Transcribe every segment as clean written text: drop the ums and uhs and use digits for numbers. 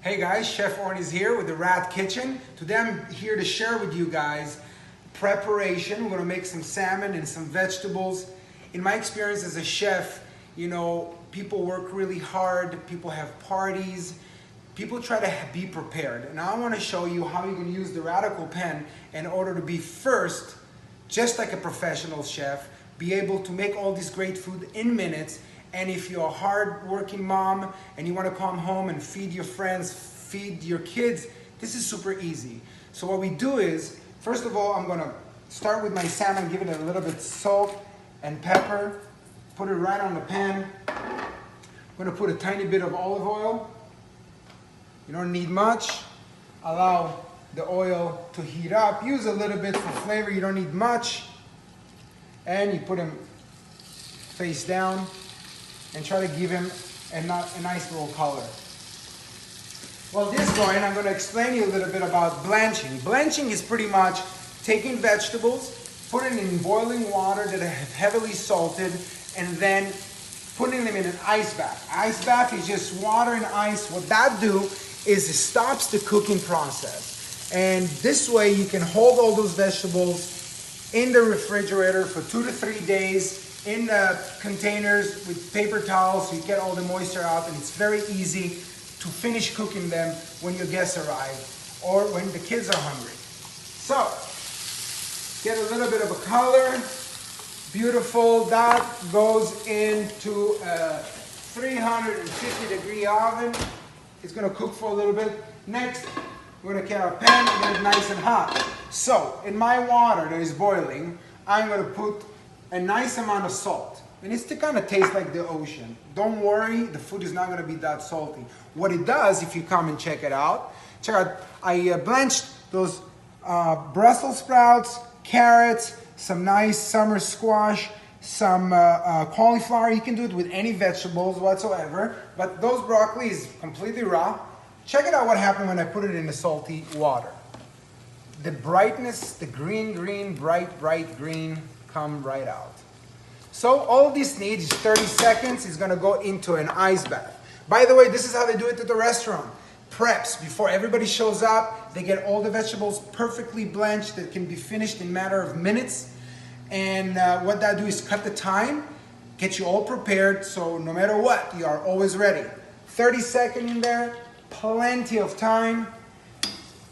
Hey guys, Chef Oren is here with the Rat Kitchen. Today I'm here to share with you guys preparation. We're gonna make some salmon and some vegetables. In my experience as a chef, you know, people work really hard, people have parties, people try to be prepared. And I wanna show you how you can use the Radical Pen in order to be first, just like a professional chef, be able to make all this great food in minutes. And if you're a hard-working mom and you want to come home and feed your friends, feed your kids, this is super easy. So what we do is, first of all, I'm going to start with my salmon, give it a little bit salt and pepper, put it right on the pan. I'm going to put a tiny bit of olive oil. You don't need much. Allow the oil to heat up. Use a little bit for flavor. You don't need much. And you put them face down and try to give him a nice little color. While this is going, I'm going to explain to you a little bit about blanching. Blanching is pretty much taking vegetables, putting them in boiling water that have heavily salted, and then putting them in an ice bath. Ice bath is just water and ice. What that do is it stops the cooking process. And this way you can hold all those vegetables in the refrigerator for 2 to 3 days in containers with paper towels so you get all the moisture out, and it's very easy to finish cooking them when your guests arrive or when the kids are hungry. So, get a little bit of a color. Beautiful. That goes into a 350-degree oven. It's going to cook for a little bit. Next, we're going to get our pan and get it nice and hot. So, in my water that is boiling, I'm going to put a nice amount of salt. It needs to kind of taste like the ocean. Don't worry, the food is not going to be that salty. What it does, if you come and check out, I blanched those Brussels sprouts, carrots, some nice summer squash, some cauliflower. You can do it with any vegetables whatsoever, but those broccoli is completely raw. Check it out what happened when I put it in the salty water. The brightness, the green, bright green, come right out. So all this needs is 30 seconds. It's gonna go into an ice bath. By the way, this is how they do it at the restaurant. Preps, before everybody shows up, they get all the vegetables perfectly blanched that can be finished in a matter of minutes. And what that do is cut the time, get you all prepared, so no matter what, you are always ready. 30 seconds in there, plenty of time.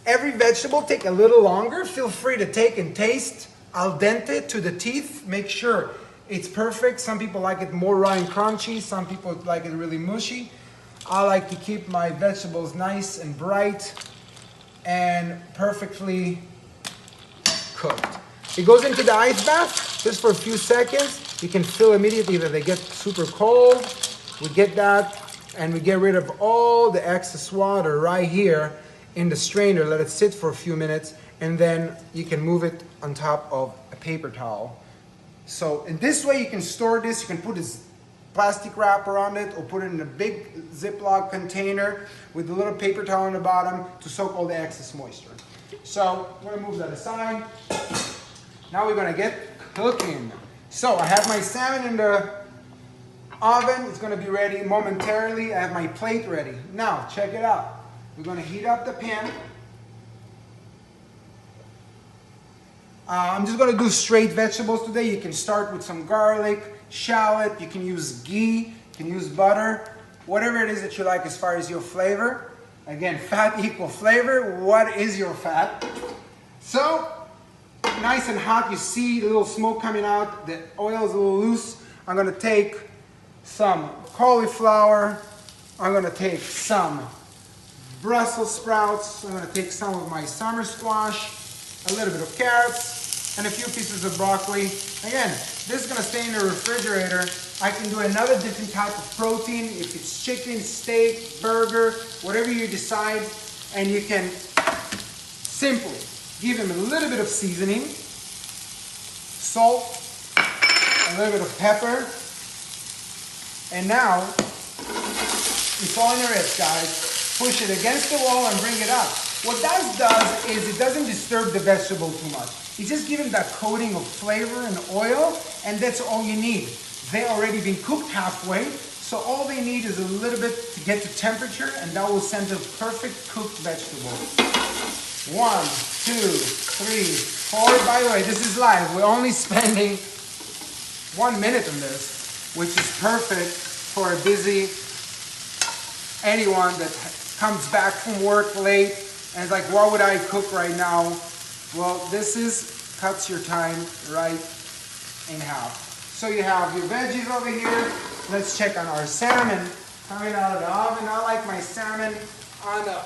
Every vegetable take a little longer. Feel free to take and taste. Al dente to the teeth. Make sure it's perfect. Some people like it more raw and crunchy. Some people like it really mushy. I like to keep my vegetables nice and bright and perfectly cooked. It goes into the ice bath just for a few seconds. You can feel immediately that they get super cold. We get that and we get rid of all the excess water right here in the strainer. Let it sit for a few minutes, and then you can move it on top of a paper towel. So in this way you can store this. You can put this plastic wrap around it or put it in a big Ziploc container with a little paper towel on the bottom to soak all the excess moisture. So we're gonna move that aside. Now we're gonna get cooking. So I have my salmon in the oven. It's gonna be ready momentarily. I have my plate ready. Now check it out. We're gonna heat up the pan. I'm just gonna do straight vegetables today. You can start with some garlic, shallot, you can use ghee, you can use butter, whatever it is that you like as far as your flavor. Again, fat equal flavor. What is your fat? So, nice and hot, you see the little smoke coming out, the oil is a little loose. I'm gonna take some cauliflower, I'm gonna take some Brussels sprouts, I'm gonna take some of my summer squash, a little bit of carrots, and a few pieces of broccoli. Again, this is gonna stay in the refrigerator. I can do another different type of protein, if it's chicken, steak, burger, whatever you decide, and you can simply give them a little bit of seasoning, salt, a little bit of pepper, and now it's all in your head, guys. Push it against the wall and bring it up. What that does is it doesn't disturb the vegetable too much. It just gives them that coating of flavor and oil, and that's all you need. They already been cooked halfway, So all they need is a little bit to get to temperature, and that will send a perfect cooked vegetable. 1, 2, 3, 4. By the way, this is live. We're only spending 1 minute on this, which is perfect for a busy anyone that comes back from work late and is like, what would I cook right now? Well, this cuts your time right in half. So you have your veggies over here. Let's check on our salmon coming out of the oven. I like my salmon on a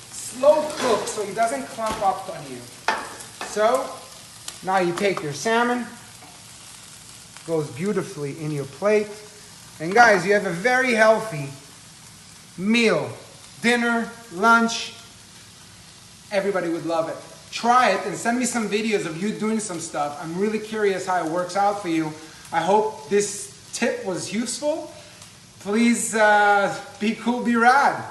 slow cook so it doesn't clump up on you. So now you take your salmon, goes beautifully in your plate. And guys, you have a very healthy meal, dinner, lunch. Everybody would love it. Try it and send me some videos of you doing some stuff. I'm really curious how it works out for you. I hope this tip was useful. Please be cool, be rad.